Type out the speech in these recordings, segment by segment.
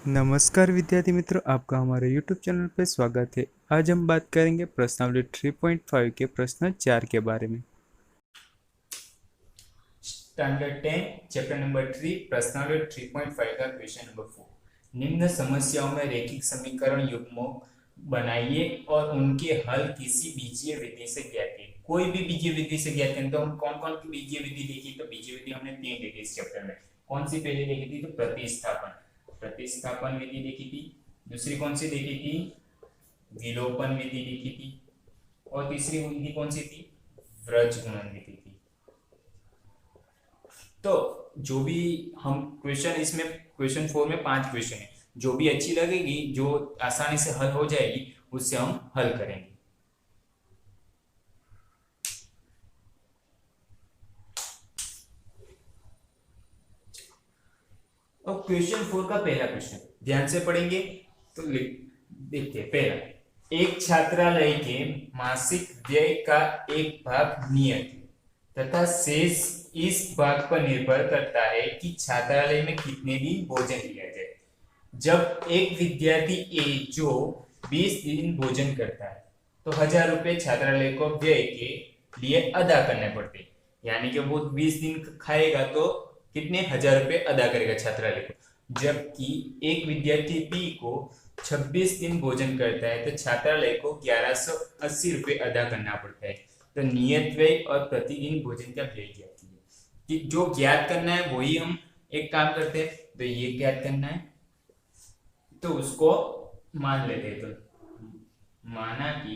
नमस्कार विद्यार्थी मित्रों, आपका हमारे YouTube चैनल पर स्वागत है। आज हम बात करेंगे प्रश्नावली 3.5 के प्रश्न 4 के बारे में। स्टैंडर्ड 10 चैप्टर नंबर 3 प्रश्नावली 3.5 का क्वेश्चन नंबर 4। निम्न समस्याओं में रैखिक समीकरण युग्मों बनाइए और उनके हल किसी बीजीय विधि से ज्ञात कीजिए। कोई भी बीजीय विधि से ज्ञात करें तो हम कौन कौन सी बीजीय विधि देखी? तो बीजीय विधि हमने 3 देखी इस चैप्टर में। कौन सी पहले देखी थी? तो प्रतिस्थापन विधि देखी थी। दूसरी कौन सी देखी थी? विलोपन विधि देखी थी। और तीसरी विधि कौन सी थी? व्रज गुणन विधि थी। तो जो भी हम क्वेश्चन इसमें क्वेश्चन 4 में 5 क्वेश्चन है, जो भी अच्छी लगेगी, जो आसानी से हल हो जाएगी, उससे हम हल करेंगे। और क्वेश्चन 4 का पहला क्वेश्चन ध्यान से पढ़ेंगे तो देखते हैं। पहला, एक छात्रालय के मासिक व्यय का एक भाग नियत तथा शेष इस भाग पर निर्भर करता है कि छात्रालय में कितने दिन भोजन लिया जाए। जब एक विद्यार्थी ए जो 20 दिन भोजन करता है तो 1000 रुपए छात्रालय को व्यय के लिए अदा करने पड़ते, यानी कि वो 20 दिन खाएगा तो कितने 1000 रुपए अदा करेगा छात्रालय को। जबकि एक विद्यार्थी बी को 26 दिन भोजन करता है तो छात्रालय को 1180 रुपए अदा करना पड़ता है। तो नियत व्यय और प्रतिदिन भोजन का व्यय ज्ञात कीजिए। कि जो ज्ञात करना है वही हम एक काम करते हैं, तो ये ज्ञात करना है तो उसको मान लेते हैं। तो माना कि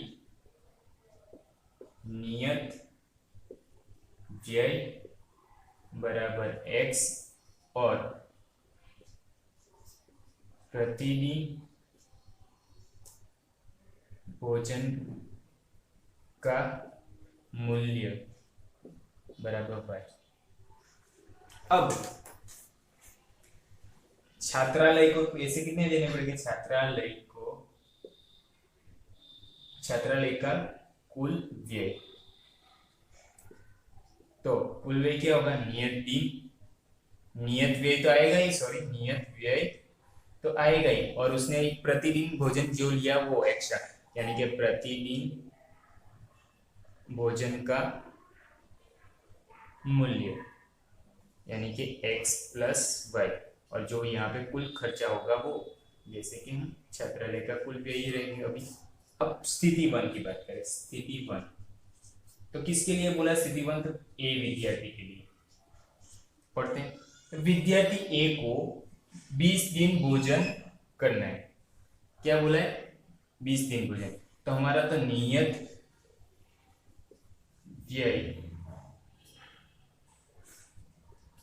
नियत व्यय बराबर x और प्रतिदिन भोजन का मूल्य बराबर y। अब छात्रालय को पैसे कितने देने पड़ेंगे? छात्रालय का कुल व्यय, तो कुल व्यय क्या होगा? नियत व्यय तो आएगा ही, नियत व्यय तो आएगा ही, और उसने प्रतिदिन भोजन जो लिया वो एक्स्ट्रा, यानी कि प्रतिदिन भोजन का मूल्य यानी कि x प्लस वाई, और जो यहाँ पे कुल खर्चा होगा वो, जैसे कि हम छात्रालय का कुल व्यय ही रहेंगे अभी। अब स्थिति 1 की बात करें। स्थिति 1 तो किसके लिए बोला? स्थिति 1 तो ए विद्यार्थी के लिए। पढ़ते हैं। विद्यार्थी ए को 20 दिन भोजन करना है। क्या बोला है? 20 दिन भोजन। तो हमारा तो नियत व्यय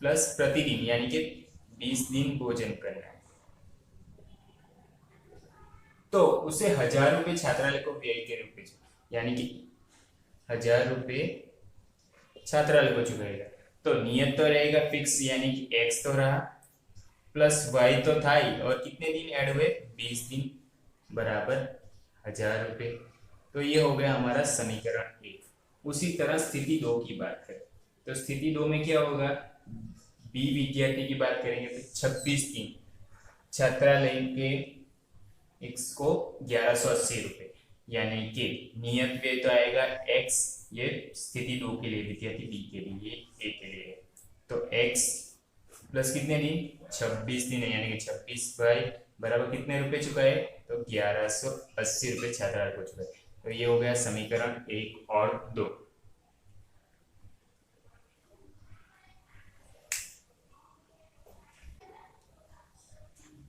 प्लस प्रतिदिन, यानी कि 20 दिन भोजन करना है, तो उसे 1000 रुपए छात्रालय को व्यय के रूप में, यानी कि 1000 रुपए छात्रालय को चुकाएगा। तो नियत तो रहेगा फिक्स, यानी कि x तो रहा, प्लस y तो था ही, और कितने दिन ऐड हुए? 20 दिन बराबर 1000 रुपए। तो ये हो गया हमारा समीकरण 1। उसी तरह स्थिति 2 की बात करें तो स्थिति 2 में क्या होगा? बी विद्यार्थी की बात करेंगे तो 26 दिन छात्रालय के x को 1180 रुपए, यानी कि नियत व्यय तो आएगा x, ये स्थिति 2 के लिए, विद्यार्थी बी के लिए, ए के लिए। तो x प्लस कितने दिन? 26 दिन है, यानी कि 26 बाई बराबर कितने रुपए चुकाए? तो 1180 रुपए छात्रालय को चुकाए। तो ये हो गया समीकरण 1 और 2।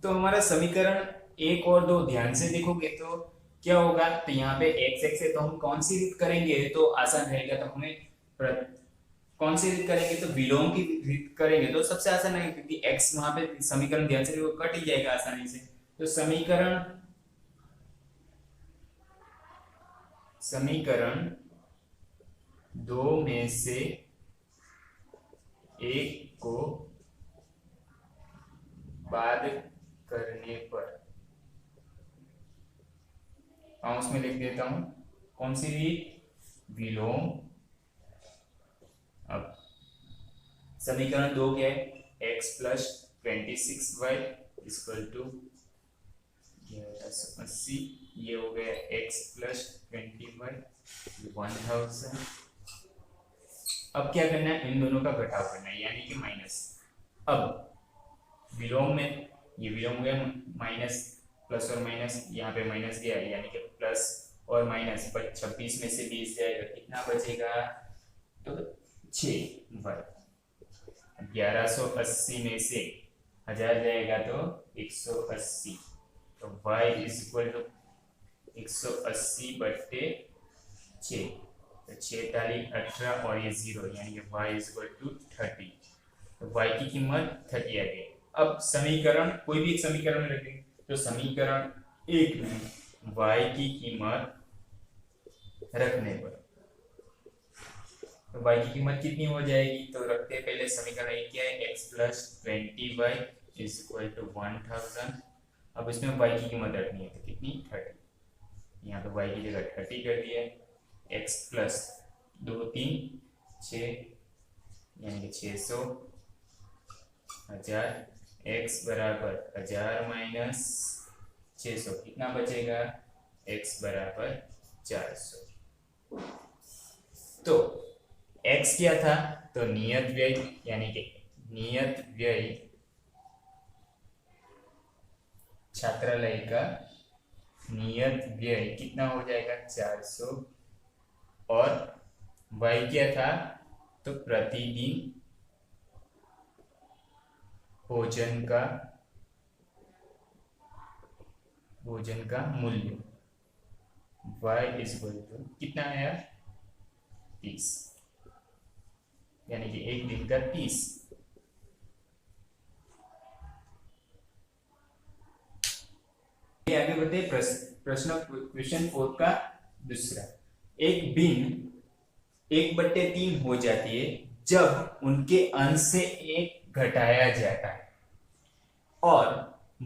तो हमारा समीकरण 1 और 2 ध्यान से देखोगे तो क्या होगा? तो यहाँ पे x x है, तो हम कौन सी रीत करेंगे तो आसान रहेगा? तो हमें कौन सी रीत करेंगे? तो विलोम की रीत करेंगे तो सबसे आसान है, क्योंकि x वहां पे समीकरण ध्यान से देखो कट ही जाएगा आसानी से। तो समीकरण 2 में से एक को बाद करने पर, उसमें लिख देता हूं कौन सी रीत? विलोम। अब समीकरण 2 क्या है? x plus 26y equal to 1180, ये हो गया x प्लस 20 बाई 1000। अब क्या करना है, इन दोनों का घटाव करना है, यानी कि माइनस। अब विलोम में ये विलोम गया माइनस, प्लस और माइनस, यहाँ पे माइनस गया यानी कि प्लस और माइनस, पर 26 में से 20 जाएगा, कितना बचेगा, तो 6 बाई 1180 में से 1000 जाएगा तो 180, तो y इज इक्वल टू 180 बट्टे 6, तो 6 ताली 18 और ये 0 यानी कि y इज इक्वल टू 30, तो y की कीमत 30 आ गई। अब समीकरण कोई भी एक समीकरण में रखेंगे, तो समीकरण 1 में y की कीमत रखने पर तो y की कीमत कितनी हो जाएगी, तो रखते हैं पहले समीकरण 1 क्या है, x plus 20y is equal to 1000। अब इसमें y की कीमत रखनी है, तो कितनी, 30, यहाँ पे y की जगह 30 कर दिया है, x प्लस 2 3 6 यानी कि 600, 1000, x बराबर 1000 माइनस 600, कितना बचेगा, x बराबर 400। तो x क्या था, तो नियत व्यय, यानी कि नियत व्यय छात्रालय का नियत व्यय कितना हो जाएगा, 400, और y क्या था, तो प्रतिदिन भोजन का मूल्य y इज इक्वल टू कितना आया, 30, यानी कि एक दिन का 30। आगे बढ़ते प्रश्न क्वेश्चन 4 का दूसरा। एक भिन्न 1/3 हो जाती है जब उनके अंश से एक घटाया जाता है, और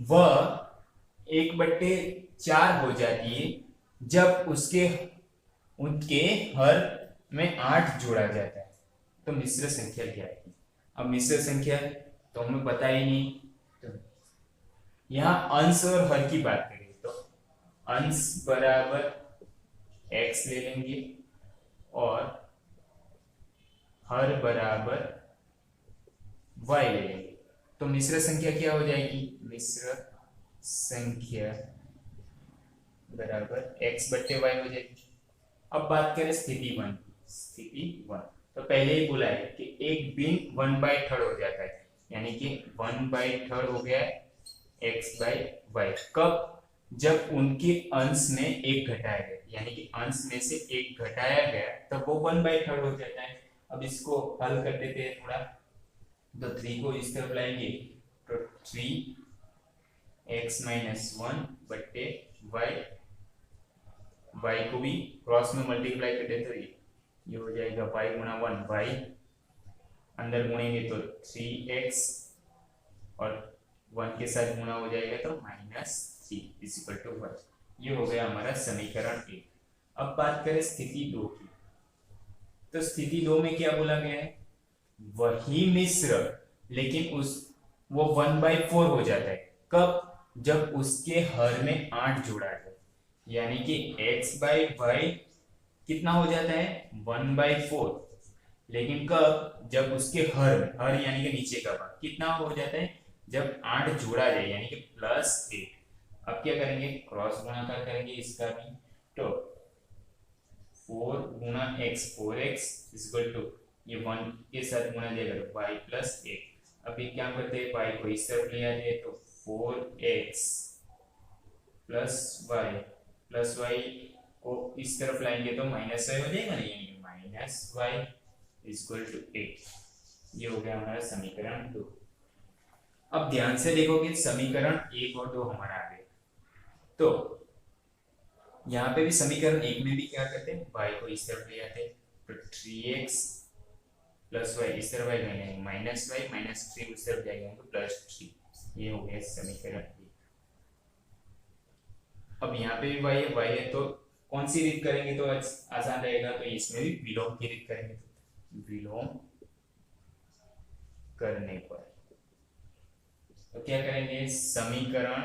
वह 1/4 हो जाती है जब उनके हर में 8 जोड़ा जाता है। तो मिश्र संख्या क्या है। अब मिश्र संख्या तो हमें पता ही नहीं, तो यहाँ अंश और हर की बात करें तो अंश बराबर x ले लेंगे और हर बराबर y ले लेंगे, तो मिश्र संख्या क्या हो जाएगी, मिश्र संख्या बराबर x बट्टे y हो जाएगी। अब बात करें स्थिति 1, तो पहले ही बोला है कि एक भिन्न 1/3 हो जाता है, यानी कि 1/3 हो गया x/y। कब, जब उनके अंश में एक घटाया गया, यानी कि अंश में से एक घटाया गया तब वो 1/3 हो जाता है। अब इसको हल कर देते हैं थोड़ा, तो 3 को इस तरफ लाएंगे तो 3x - 1 बट्टे y को भी क्रॉस में मल्टीप्लाई कर देते हैं, ये हो जाएगा y गुणा 1, y अंदर गुणेंगे तो 3x और 1 के साथ गुणा हो जाएगा तो -3 = 1। ये हो गया हमारा समीकरण 1। अब बात करें स्थिति 2 की, तो स्थिति 2 में क्या बोला गया है, वही मिश्र लेकिन वो 1/4 हो जाता है। कब, जब उसके हर में 8 जोड़ा जाए, यानी कि x/y कितना हो जाता है, 1/4, लेकिन कब, जब उसके हर यानी कि नीचे का भाग कितना हो जाता है, जब 8 जोड़ा जाए, यानी कि +8। अब क्या करेंगे, क्रॉस गुणाकार करेंगे इसका भी, तो 4 गुणा x 4x = ये 1 के साथ गुणा जाएगा y + 1। अभी क्या करते हैं, y को इस तरफ ले आते हैं, तो 4x + y को इस तरफ लाएंगे तो -y हो जाएगा ना, यानी -y = 8। ये हो गया हमारा समीकरण 2। अब ध्यान से देखोगे समीकरण 1 और 2 हमारा आ गए, तो यहाँ पे भी समीकरण 1 में भी क्या करते हैं, y को इस तरफ ले आते हैं, तो 3x + y इस तरफ आएगा, यानी -y -3 उस तरफ जाएगा तो +3। ये हो गया समीकरण 1। अब यहाँ पे भी y है तो कौन सी रीत करेंगे तो आसान रहेगा, तो इसमें भी विलोम की रीत करेंगे, तो विलोम करने पर तो क्या करेंगे, समीकरण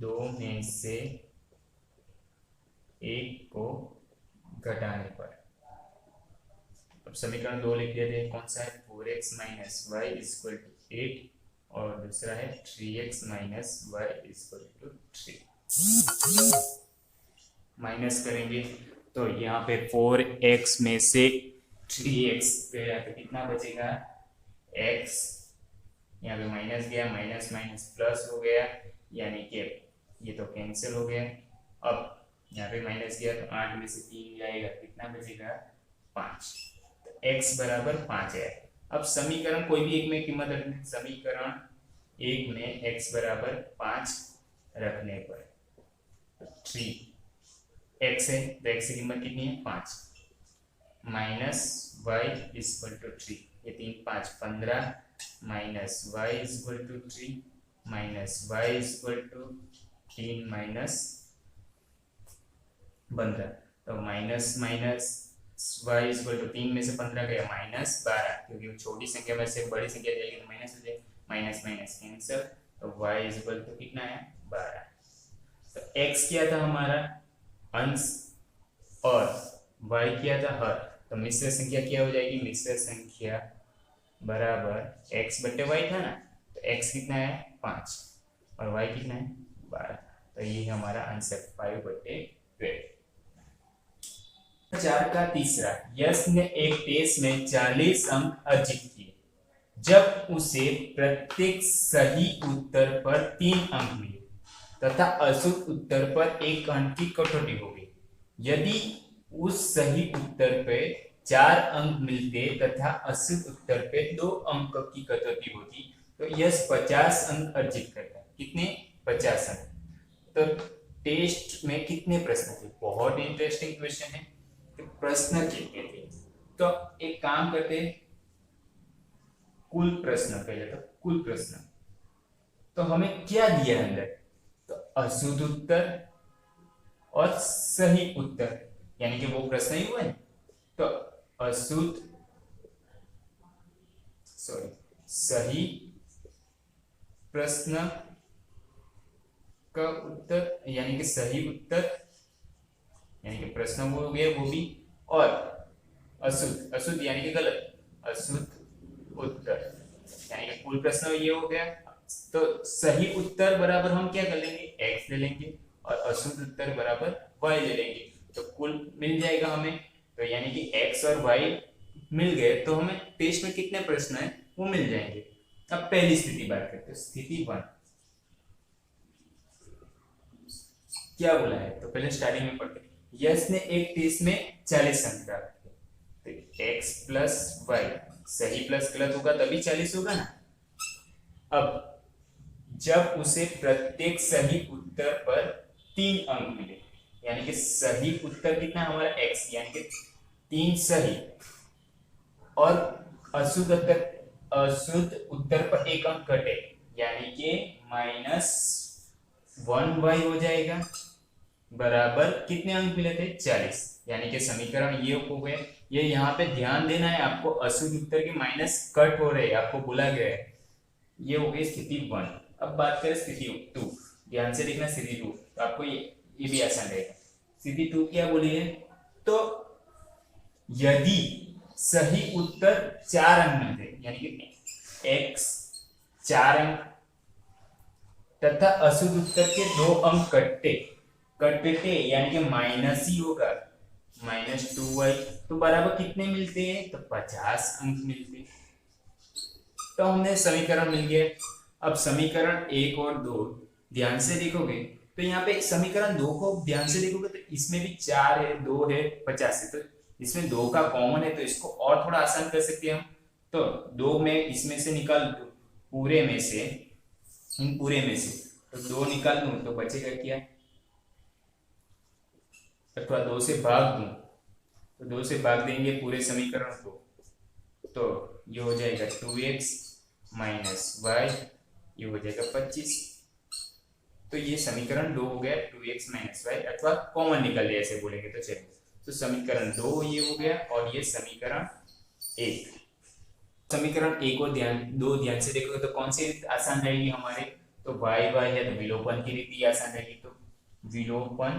दो में से एक को घटाने पर। अब समीकरण 2 लिख देते हैं। कौन सा है? 4x minus Y equal to 8 और दूसरा है 3x minus Y equal to 3। Minus करेंगे तो यहाँ पे 4x में से 3x गया तो कितना बचेगा? x, यहाँ पे माइनस गया, माइनस माइनस प्लस हो गया, यानी कि ये तो कैंसिल हो गया। अब यहाँ पे माइनस गया तो 8 में से 3 जाएगा, कितना बचेगा? 5। तो x बराबर 5 है। अब समीकरण कोई भी एक में कीमत रखने, समीकरण एक में x बराबर 5 रखने पर 3x है तो x की कीमत कितनी है? 5 माइनस वाई इक्वल टू 3, ये 3 5 15 minus Y equal to 3 minus Y equal to 3 minus 15। तो minus minus Y equal to 3 में से 15 गया माइनस 12, क्योंकि वो छोटी संख्या में से बड़ी संख्या जाएगी तो माइनस हो जाएगी, माइनस माइनस कैंसिल। तो वाई इक्वल टू कितना है? 12। तो x क्या था हमारा? अंश और y क्या था? हर। तो मिश्र संख्या क्या हो जाएगी? मिश्र संख्या बराबर x बटे y था ना, तो x कितना है? 5 और y कितना है? 12। तो ये हमारा आंसर 5 बटे 12। 4 का तीसरा, यश ने एक टेस्ट में 40 अंक अर्जित किए जब उसे प्रत्येक सही उत्तर पर 3 अंक मिले तथा अशुद्ध उत्तर पर 1 अंक की कटौती हो गई। यदि उस सही उत्तर पे 4 अंक मिलते तथा अशुद्ध उत्तर पे 2 अंक की कटौती होती तो यश 50 अंक अर्जित करता। कितने? 50 अंक। तो टेस्ट में कितने प्रश्न थे? बहुत इंटरेस्टिंग क्वेश्चन है। तो प्रश्न कितने थे? तो एक काम करते हैं, कुल प्रश्न पहले। तो कुल प्रश्न तो हमें क्या दिया अंदर? तो अशुद्ध उत्तर और सही उत्तर, यानी कि वो प्रश्न ही हुआ है। तो अशुद्ध सही प्रश्न का उत्तर, यानी कि सही उत्तर, यानी कि प्रश्न वो हो गया वो भी, और अशुद्ध, अशुद्ध यानी कि गलत, अशुद्ध उत्तर, यानी कि कुल प्रश्न ये हो गया। तो सही उत्तर बराबर हम क्या कर लेंगे? x ले लेंगे और अशुद्ध उत्तर बराबर y ले लेंगे, तो कुल मिल जाएगा हमें। तो यानी कि x और y मिल गए तो हमें टेस्ट में कितने प्रश्न है वो मिल जाएंगे। अब पहली स्थिति बात करते हैं, स्थिति 1 क्या बोला है? तो पहले स्टार्टिंग में पढ़ते हैं। यश ने एक टेस्ट में 40 अंक प्राप्त किए, तो x प्लस वाई, सही प्लस गलत होगा तभी 40 होगा ना। अब जब उसे प्रत्येक सही उत्तर पर 3 अंक मिले, यानी कि सही उत्तर कितना हमारा x, यानी कि 3 सही, और अशुद्ध उत्तर पर 1 अंक कटे, यानी कि -1y हो जाएगा, बराबर कितने अंक मिले थे? 40। यानी कि समीकरण ये हो गए। ये यहाँ पे ध्यान देना है आपको, अशुद्ध उत्तर के माइनस कट हो रहे हैं, आपको बोला गया है। ये हो गई स्थिति 1। अब बात करें स्थिति 2। ध्यान से देखना स्थिति 2, तो आपको ये भी आसान रहेगा। स्थिति 2 क्या बोली है? तो यदि सही उत्तर 4 अंक मिलते, यानी कि x 4 अंक तथा अशुद्ध उत्तर के 2 अंक कटते, यानी कि माइनस ही होगा, -2y, तो बराबर कितने मिलते हैं? तो 50 अंक मिलते। तो हमने समीकरण मिल गया। अब समीकरण 1 और 2 ध्यान से देखोगे तो यहाँ पे समीकरण 2 को ध्यान से देखोगे तो इसमें भी 4 है, 2 है, 50 है, तो इसमें 2 का कॉमन है, तो इसको और थोड़ा आसान कर सकते हैं हम। तो 2 में इसमें से निकाल दो, पूरे में से, इन पूरे में से तो 2 निकाल दूं तो बचेगा क्या? अथवा 2 से भाग दूं तो 2 से भाग देंगे पूरे समीकरण को, तो ये हो जाएगा 2x माइनस वाई, ये हो जाएगा 25। तो ये समीकरण 2 हो गया, 2x माइनस वाई, अथवा कॉमन निकल लिया ऐसे बोलेंगे तो चलिए। तो समीकरण 2 ये हो गया और ये समीकरण 1। समीकरण 1 और 2 ध्यान से देखोगे तो कौन सी आसान रहेगी हमारे? तो तो वाई वाई है तो विलोपन की रीति आसान रहेगी, तो विलोपन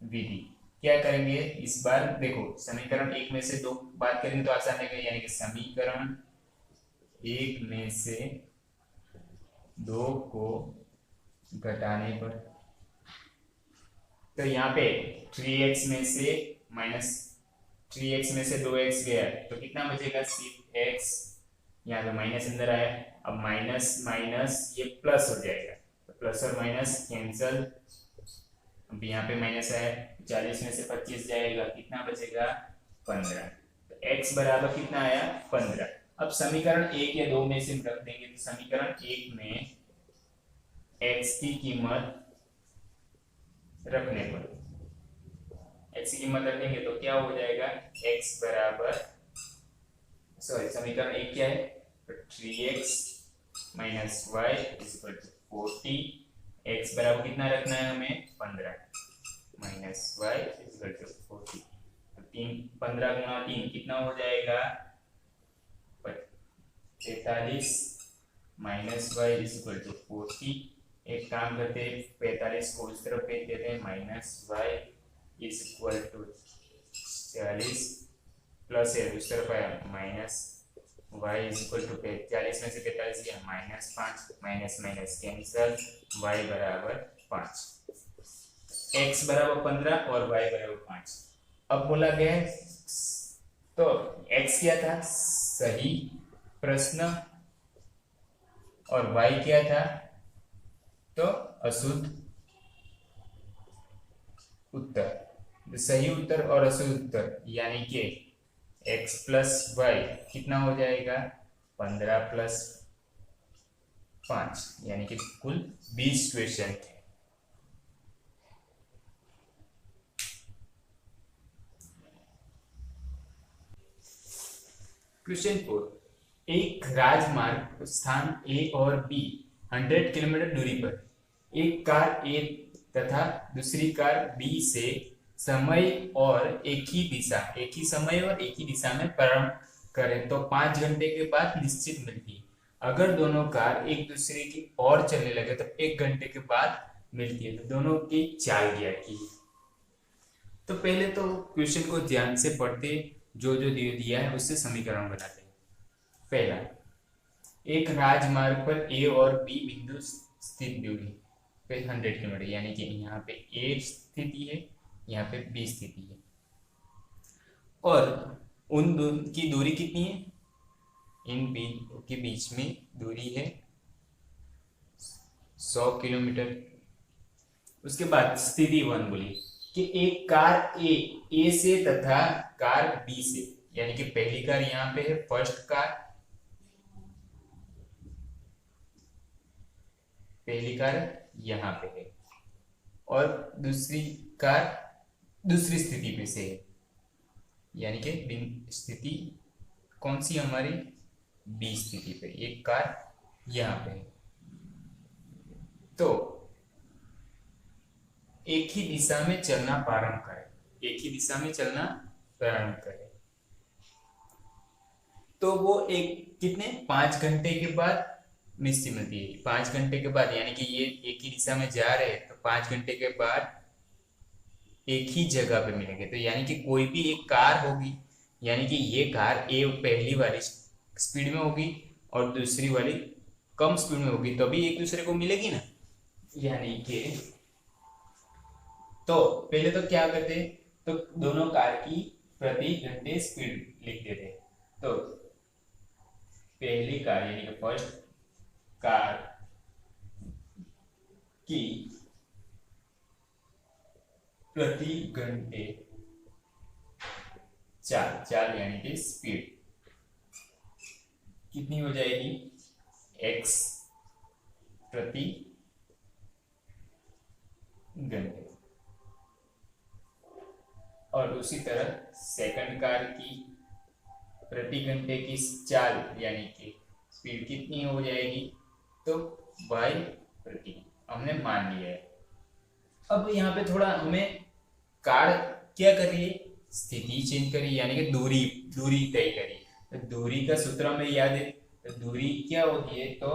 विधि क्या करेंगे इस बार, देखो समीकरण एक में से दो बात करेंगे तो आसान रहेगा, यानी कि समीकरण एक में से दो को घटाने पर, तो यहाँ पे 3x में से माइनस 3x में से 2x गया तो कितना बचेगा, सिर्फ x, यहाँ पे माइनस अंदर आया, अब माइनस माइनस ये प्लस हो जाएगा, तो प्लस और माइनस कैंसल, अब यहाँ पे माइनस है, 40 में से 25 जाएगा, कितना बचेगा 15, तो x बराबर कितना आया 15। अब समीकरण एक या दो में से रख देंगे, तो समीकरण एक में x की कीमत रखने पर, x की कीमत रखेंगे तो क्या हो जाएगा, x बराबर, सॉरी समीकरण एक क्या है, तो 3x minus Y equal to 40, x बराबर कितना रखना है हमें 15 माइनस वाई इक्वल टू 40, तो 15 गुणा 3 कितना हो जाएगा 43 माइनस वाई इक्वल टू 40, एक काम करते हैं 45 को उस तरफ भेज देते हैं, minus Y is equal to 40 plus है उस तरफ आया minus Y is equal to 40 में से 45 गया minus 5, minus minus cancel, Y बराबर 5, एक्स बराबर 15 और वाई बराबर 5। अब बोला गया है तो एक्स क्या था, सही प्रश्न, और वाई क्या था, तो अशुद्ध उत्तर, तो सही उत्तर और अशुद्ध उत्तर, यानी कि x प्लस वाई कितना हो जाएगा 15 प्लस 5, यानी कि कुल 20 क्वेश्चन थे। क्वेश्चन 4, एक राजमार्ग स्थान ए और बी 100 किलोमीटर दूरी पर एक कार ए तथा दूसरी कार बी से समय और एक ही समय और एक ही दिशा में प्रारंभ करें तो 5 घंटे के बाद निश्चित मिलती है। अगर दोनों कार एक दूसरे की ओर चलने लगे तो 1 घंटे के बाद मिलती है, तो दोनों की चाल ज्ञात की। तो पहले तो क्वेश्चन को ध्यान से पढ़ते, जो जो दिया है उससे समीकरण बनाते हैं। पहला, एक राजमार्ग पर ए और बी बिंदु स्थित दूरी पे 100 किलोमीटर, यानी कि यहाँ पे ए स्थिति है, यहाँ पे बी स्थिति है, और उन दोनों की दूरी कितनी है, इन बी के बीच में दूरी है 100 किलोमीटर। उसके बाद स्थिति 1 बोली कि एक कार ए से तथा कार बी से, यानी कि पहली कार यहाँ पे है, फर्स्ट कार, पहली कार यहाँ पे है, और दूसरी कार दूसरी स्थिति पे से है, यानी कि स्थिति कौन सी हमारी, बी स्थिति पे, एक कार यहाँ पे है। तो एक ही दिशा में चलना प्रारंभ करें, एक ही दिशा में चलना प्रारंभ करें, तो वो एक कितने 5 घंटे के बाद निश्चित मिलती है, 5 घंटे के बाद, यानी कि ये एक ही दिशा में जा रहे हैं तो 5 घंटे के बाद एक ही जगह पे मिलेंगे, तो यानी कि कोई भी एक कार होगी, यानी कि ये कार ए पहली वाली स्पीड में होगी और दूसरी वाली कम स्पीड में होगी, तभी एक दूसरे को मिलेगी ना। यानी कि तो पहले तो क्या करते, तो दोनों कार की प्रति घंटे स्पीड लिख देते, तो पहली कार यानी कि फर्स्ट कार की प्रति घंटे चाल यानी कि स्पीड कितनी हो जाएगी, x प्रति घंटे, और उसी तरह सेकंड कार की प्रति घंटे की चाल यानी कि स्पीड कितनी हो जाएगी, तो y प्रति, हमने मान लिया है। अब यहाँ पे थोड़ा हमें कार क्या करिए, स्थिति चेंज करिए, यानी कि दूरी तय करिए। तो दूरी का सूत्र हमें याद है, तो दूरी क्या होती है, तो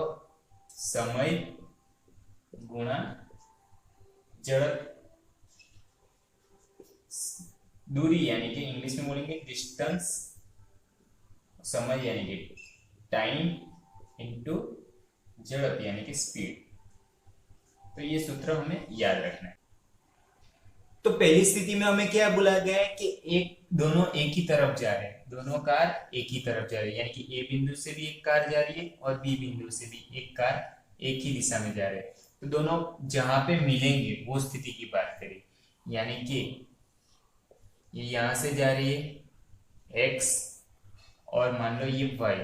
समय गुणा जड़ दूरी, यानी कि इंग्लिश में बोलेंगे डिस्टेंस, समय यानी कि टाइम इंटू जड़त्व यानी कि स्पीड। तो ये सूत्र हमें याद रखना है। तो पहली स्थिति में हमें क्या बोला गया है कि दोनों एक ही तरफ जा रहे हैं, दोनों कार एक ही तरफ जा रही है, यानी कि ए बिंदु से भी एक कार जा रही है और बी बिंदु से भी एक कार एक ही दिशा में जा रहे हैं। तो दोनों जहां पे मिलेंगे वो स्थिति की बात करें, यानी कि ये यहां से जा रही है एक्स और मान लो ये वाई,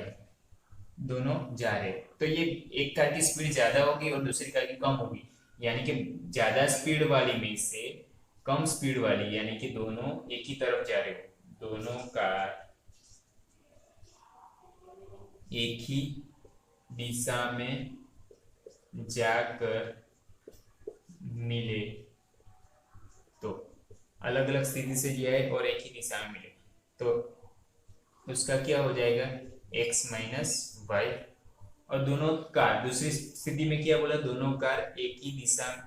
दोनों जा रहे हैं, तो ये एक कार की स्पीड ज्यादा होगी और दूसरी कार की कम होगी, यानी कि ज्यादा स्पीड वाली में से कम स्पीड वाली, यानी कि दोनों एक ही तरफ जा रहे हो, दोनों कार एक ही दिशा में जाकर मिले, तो अलग अलग स्थिति से जाए और एक ही दिशा में मिले, तो उसका क्या हो जाएगा x माइनस वाई। और दोनों कार दूसरी स्थिति में क्या बोला, दोनों कार एक ही दिशा में,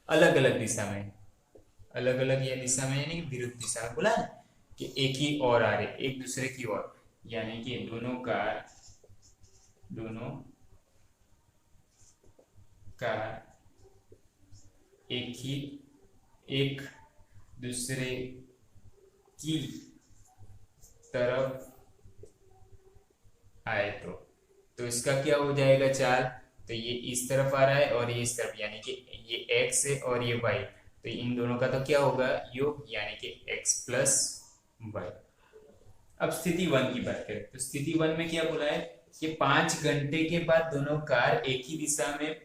अलग अलग दिशा में, अलग अलग या दिशा में यानी कि विरुद्ध दिशा में बोला ना, कि एक ही ओर आ रहे एक दूसरे की ओर, यानी कि दोनों कार एक दूसरे की तरफ आए, तो इसका क्या हो जाएगा चाल, तो ये इस तरफ आ रहा है और ये इस तरफ, यानी कि ये x है और ये y, तो इन दोनों का तो क्या होगा योग, यानी कि x प्लस वाई। अब स्थिति 1 की बात करें, तो स्थिति 1 में क्या बोला है कि 5 घंटे के बाद दोनों कार एक ही दिशा में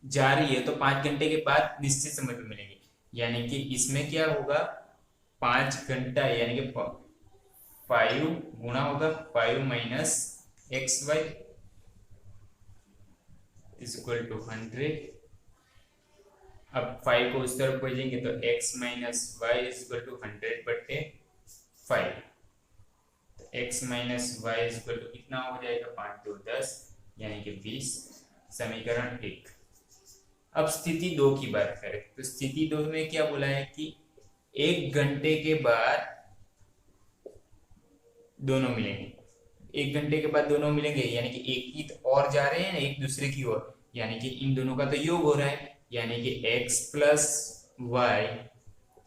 जा रही है, तो 5 घंटे के बाद निश्चित समय पे मिलेंगे, यानी कि इसमें क्या होगा 5 घंटा यानी कि 5 गुणा होगा 5 minus X Y is equal to 100। अब 5 को उस तरफ भेजेंगे तो x minus Y is equal to 100/5, तो x minus Y is equal to कितना हो जाएगा 5 2 10 यानी कि 20, समीकरण 1। अब स्थिति 2 की बात करें, तो स्थिति 2 में क्या बोला है कि 1 घंटे के बाद दोनों मिलेंगे, 1 घंटे के बाद दोनों मिलेंगे, यानी कि एक ही और जा रहे हैं एक दूसरे की ओर, यानी कि इन दोनों का तो योग हो रहा है, यानी कि x प्लस वाई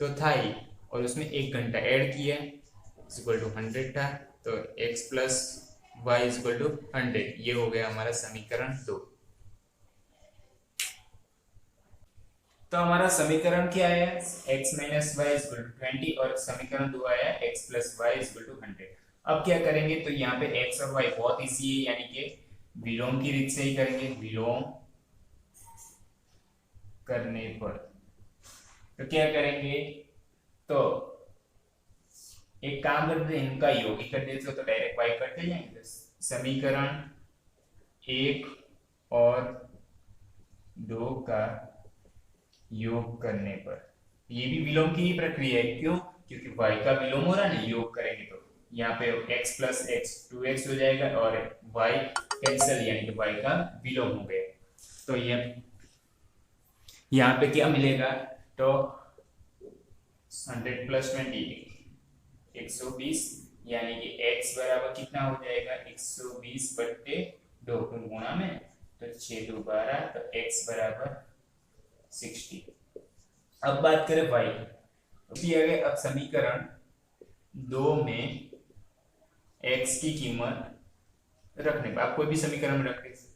तो था ही, और उसमें 1 घंटा ऐड किया इक्वल टू 100 था, तो x plus y equal to 100, ये हो गया हमारा समीकरण 2। तो हमारा समीकरण क्या आया x minus Y equal to 20 और समीकरण 2 आया x plus y equal to 100। अब क्या करेंगे, तो यहाँ पे x और y बहुत इजी है, यानी कि विलोम की रीत से ही करेंगे, विलोम करने पर तो क्या करेंगे, तो एक काम करते हैं इनका योग ही कर देते तो डायरेक्ट y करते जाएंगे, समीकरण 1 और 2 का योग करने पर, ये भी विलोम की ही प्रक्रिया है, क्यों, क्योंकि y का विलोम हो रहा है ना, योग करेंगे तो यहाँ पे x प्लस एक्स 2x हो जाएगा और y कैंसिल, यानी कि y का विलोम हो गया, तो ये यहाँ पे क्या मिलेगा, तो 100 प्लस 20 120, यानी कि x बराबर कितना हो जाएगा 120/2 गुणा में, तो 6 2 12, तो x बराबर 60। अब बात करें y, तो दिया गया अब समीकरण 2 में x की कीमत रखने पर, आप कोई भी समीकरण में रख सकते,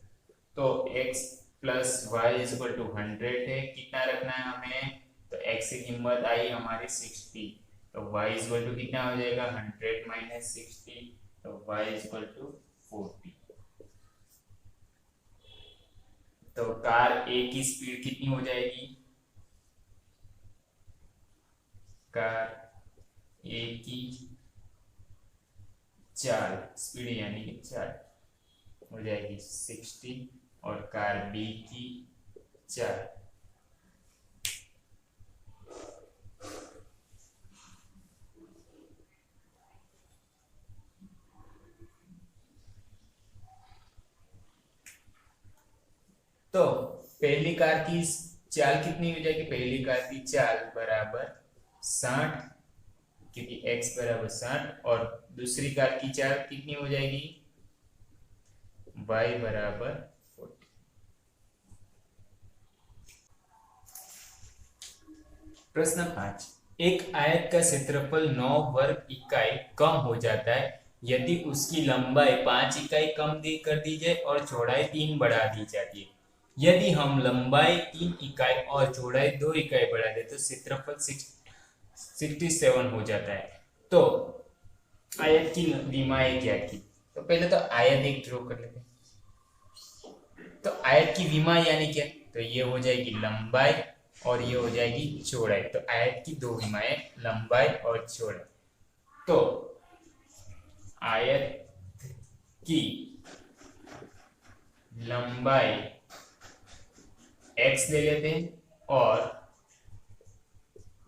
तो x plus y is equal to 100 है, कितना रखना है हमें, तो x की कीमत आई हमारी 60, तो y इज इक्वल टू कितना हो जाएगा 100 माइनस 60, तो y इज इक्वल टू 40। तो कार A की स्पीड कितनी हो जाएगी, कार A की चाल स्पीड यानी कि चाल हो जाएगी 60 और कार बी की चाल तो पहली कार की चाल कितनी हो जाएगी? पहली कार की चाल बराबर 60, क्योंकि x बराबर 60, और दूसरी कार की चाल कितनी हो जाएगी? y बराबर 40। प्रश्न 5, एक आयत का क्षेत्रफल 9 वर्ग इकाई कम हो जाता है यदि उसकी लंबाई 5 इकाई कम कर दी जाए और चौड़ाई 3 बढ़ा दी जाती है। यदि हम लंबाई 3 इकाई और चौड़ाई 2 इकाई बढ़ा दे तो क्षेत्रफल 67 हो जाता है। तो आयत की विमाएं क्या की? तो पहले तो आयत एक ड्रॉ कर लेते हैं। तो आयत की विमा यानी क्या? तो ये हो जाएगी लंबाई और ये हो जाएगी चौड़ाई। तो आयत की दो विमाएं, लंबाई और चौड़ाई। तो आयत की लंबाई x ले लेते हैं और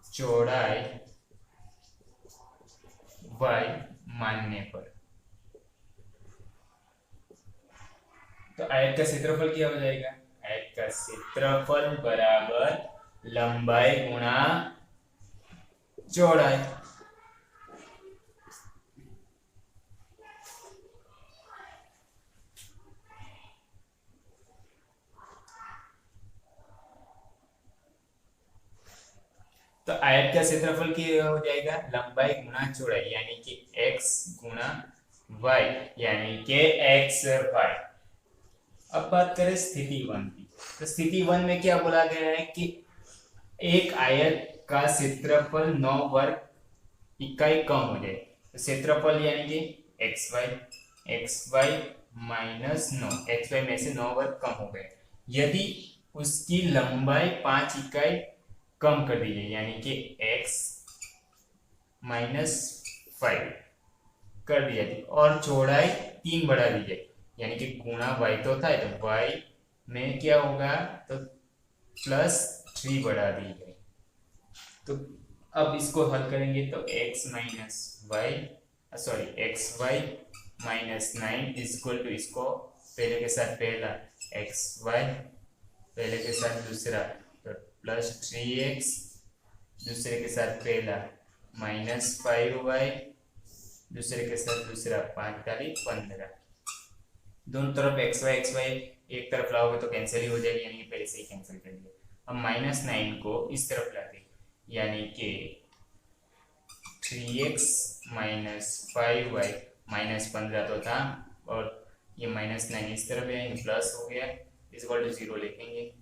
चौड़ाई y मानने पर, तो आयत का क्षेत्रफल क्या हो जाएगा? आयत का क्षेत्रफल बराबर लंबाई गुणा चौड़ाई। तो आयत का क्षेत्रफल क्या हो जाएगा? लंबाई गुणा चौड़ाई, यानी कि x गुणा y, यानी कि x y। अब बात करें स्थिति 1 की। तो स्थिति 1 में क्या बोला गया है कि एक आयत का क्षेत्रफल 9 वर्ग इकाई कम हो जाए। तो क्षेत्रफल यानी कि x y minus 9, x y में से 9 वर्ग कम हो गए यदि उसकी लंबाई 5 इकाई कम कर दी जाए, यानी कि x माइनस 5 कर दिया जाए और चौड़ाई 3 बढ़ा दी जाए, यानी कि गुणा y तो था, तो y में क्या होगा? तो प्लस 3 बढ़ा दी गई। तो अब इसको हल करेंगे तो x minus y, sorry x y minus 9 equal to, इसको पहले के साथ पहला एक्स वाई, पहले के साथ दूसरा तो प्लस 3x, दूसरे के साथ पहला माइनस 5y, दूसरे के साथ दूसरा 5 डाली 15। दोनों तरफ एक्स वाई एक तरफ लाओगे तो कैंसिल ही हो जाएगी, यानी कि पहले से ही कैंसिल कर दिया। अब माइनस 9 को इस तरफ लाते, यानी कि 3x माइनस 5y माइनस 15 तो था, और ये माइनस 9 इस तरफ है, प्लस हो गया, इक्वल टू 0 लिखेंगे,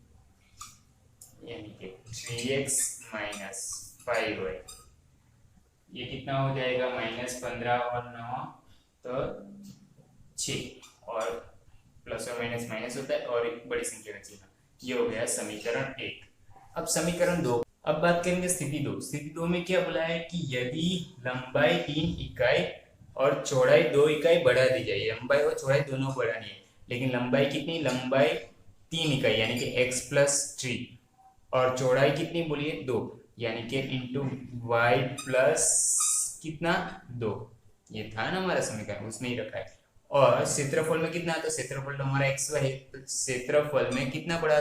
यानी कि 3x माइनस 5y, ये कितना हो जाएगा? माइनस 15 और 9 तो 6, और प्लस और माइनस माइनस होता है और एक बड़ी संख्या का चिन्ह। ये हो गया समीकरण 1। अब समीकरण 2, अब बात करेंगे स्थिति 2। स्थिति 2 में क्या बोला है कि यदि लंबाई 3 इकाई और चौड़ाई 2 इकाई बढ़ा दी जाए, लंबाई और चौड़ाई दोनों बढ़ानी है, लेकिन लंबाई कितनी? लंबाई 3 इकाई, यानी कि x प्लस 3, और चौड़ाई कितनी बोलिए? 2, यानी कि इंटू वाई प्लस कितना? 2। ये था ना हमारा समीकरण, उसने ही रखा है। और क्षेत्रफल में कितना? तो क्षेत्रफल तो हमारा एक्स वाई है, तो क्षेत्रफल में कितना बड़ा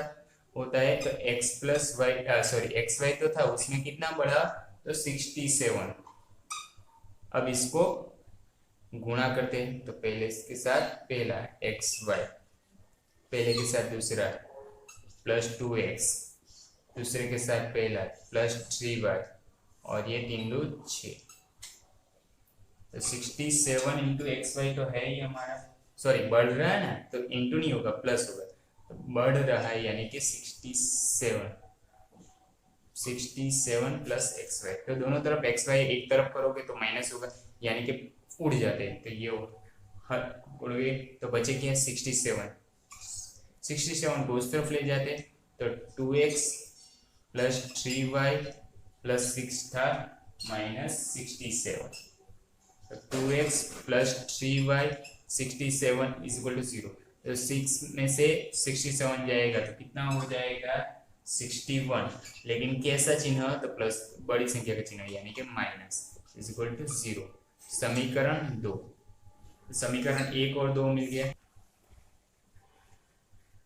होता है? तो x plus y, sorry x y तो था, उसमें कितना बड़ा? तो 67। अब इसको गुणा करते हैं, तो पहले इसके साथ पहला एक्स वाई, पहले के साथ दूसरा प्लस 2x, दूसरे के साथ पहला प्लस 3y, और ये 3 2 6। तो 67 इंटू एक्स वाई तो है ही हमारा, सॉरी बढ़ रहा है ना, तो इंटू नहीं होगा प्लस होगा, तो बढ़ रहा है, यानी कि 67 प्लस एक्स वाई। तो दोनों तरफ एक्स वाई एक तरफ करोगे तो माइनस होगा, यानी कि उड़ जाते हैं, तो ये उड़ गए, तो बचे क्या? 67 को उस तरफ ले जाते हैं, तो 2x प्लस 3y प्लस 6 था माइनस 67, तो 2x plus 3y 67 is equal to 0। तो 6 में से 67 जाएगा तो कितना हो जाएगा? 61, लेकिन कैसा चिन्ह? तो प्लस बड़ी संख्या का चिन्ह, यानी कि माइनस इज इक्वल टू 0। समीकरण 2, समीकरण 1 और 2 मिल गया।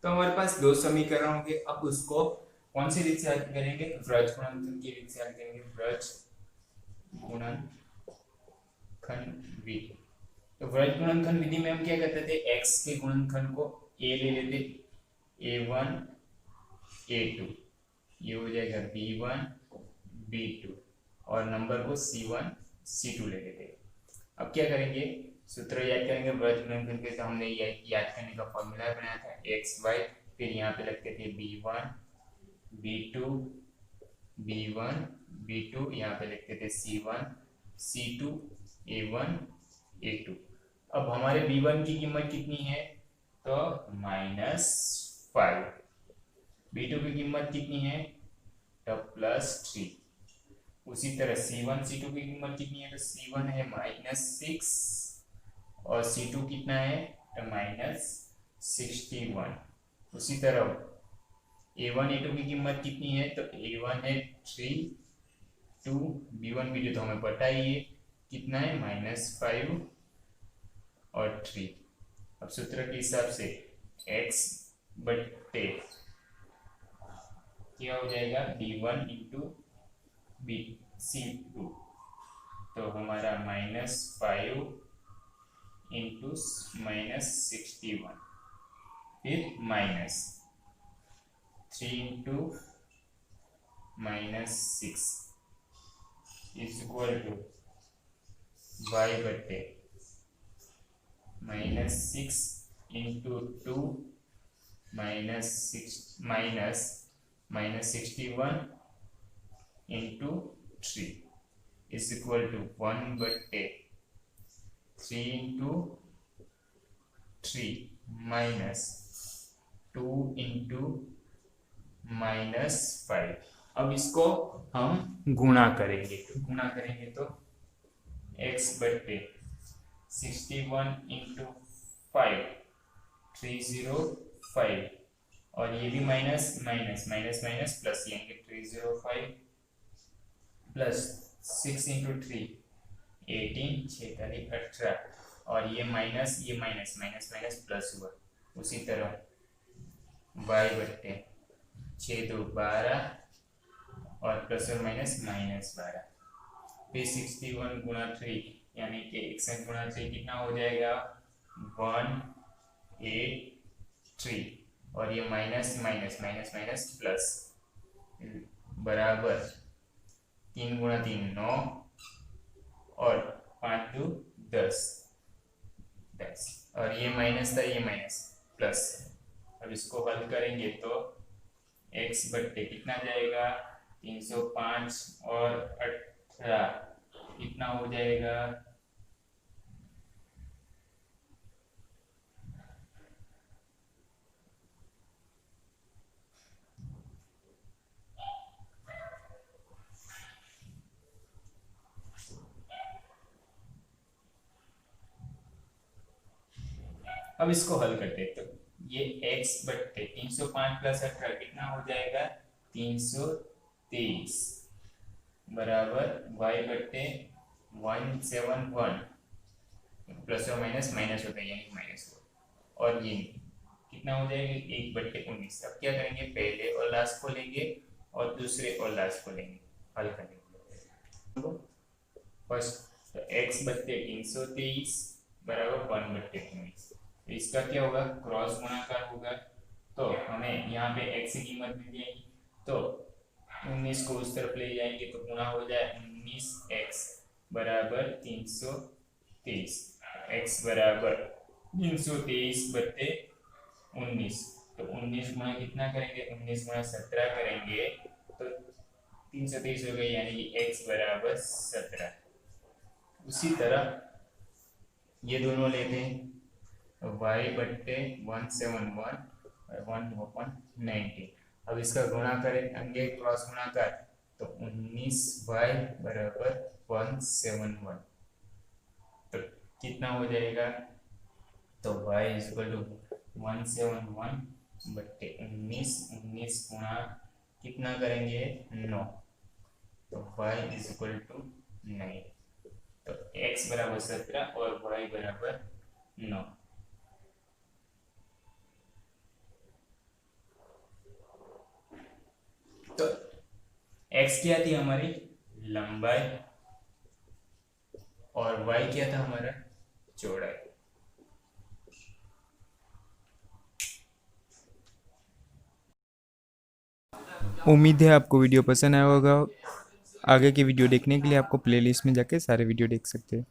तो हमारे पास दो समीकरण होंगे। अब उसको कौन सी रीत से हल करेंगे? व्रज गुणनखंड की रीत से हल करेंगे। व्रज गुणनखंड विधि। तो व्रज गुणनखंड विधि में हम क्या करते थे? x के गुणनखंड को a ले लेते, a1 a2, ये हो जाएगा b1 b2, और नंबर को c1 c2 ले लेते। अब क्या करेंगे? सूत्र याद करेंगे व्रज गुणनखंड के। तो हमने याद करने का फॉर्मूला बनाया था एक्स वाई, फिर यहाँ पे लगते थे b1 b2 b1 b2, यहाँ पे लिखते थे c1 c2 a1 a2। अब हमारे b1 की कीमत कितनी है? तो -5। b2 की कीमत कितनी है? तो +3। उसी तरह c1 c2 की कीमत कितनी है? तो c1 है -6 और c2 कितना है? तो -61। उसी तरह a1 a2 की कीमत कितनी है? तो a1 है 3 2, b1 b2 तो हमें पता ही है कितना है, -5 और 3। अब सूत्र के हिसाब से x बट्टे क्या हो जाएगा? b1 इंटू c2, तो हमारा -5 इंटू -61, फिर -3 into -6 is equal to y बट्टे -6 into 2 -61 into 3 is equal to 1 बट्टे 3 इंटू 3 -2 इंटू -5। अब इसको हम गुणा करेंगे। तो गुणा करेंगे तो x बट्टे 61 इंटू 5 305, और ये भी minus minus minus minus plus, यानी 305 प्लस 6 इंटू 3 18 46 18, और ये माइनस माइनस माइनस प्लस हुआ। उसी तरह y बट्टे 6 2 12 और प्लस और माइनस -12, फिर 61 गुणा 3 यानी कि 61 गुणा 3 कितना हो जाएगा? 183, और ये minus minus minus minus plus बराबर 3 गुणा 3 9 और 5 2 10 10, और ये माइनस था, ये माइनस प्लस। अब इसको हल करेंगे तो x बट्टे कितना जाएगा? 305 और 18 कितना हो जाएगा? अब इसको हल करते हैं। तो ये x बट्टे 305 प्लस 18 कितना हो जाएगा? 323 बराबर y बट्टे 171 प्लस और माइनस माइनस होता है, यानी माइनस हो, और ये कितना हो जाएगा? 1/19। अब क्या करेंगे? पहले और लास्ट को लेंगे और दूसरे और लास्ट को लेंगे हल करने के लिए। फर्स्ट तो x बट्टे 323 बराबर 1/19। तो इसका क्या होगा? क्रॉस गुणाकार होगा। तो हमें यहाँ पे x की कीमत मिल जाएगी, तो 19 को उस तरफ ले जाएंगे तो गुणा हो जाए 19x बराबर 323। x बराबर 323 बट्टे 19, तो 19 गुणा कितना करेंगे? 19 गुणा 17 करेंगे तो 323 हो गई, यानी कि x बराबर 17। उसी तरह ये दोनों लेते हैं, y बट्टे 171 और 1/19। अब इसका गुणा करेंगे क्रॉस गुणाकार, तो 19y बराबर 171, तो कितना हो जाएगा? तो y इज इक्वल टू 171 बट्टे 19, 19 गुणा कितना करेंगे? 9, तो y इज इक्वल टू 9। तो x बराबर 17 और y बराबर 9। तो x क्या थी हमारी लंबाई और y क्या था हमारा चौड़ाई। उम्मीद है आपको वीडियो पसंद आया होगा। आगे की वीडियो देखने के लिए आपको प्लेलिस्ट में जाके सारे वीडियो देख सकते हैं।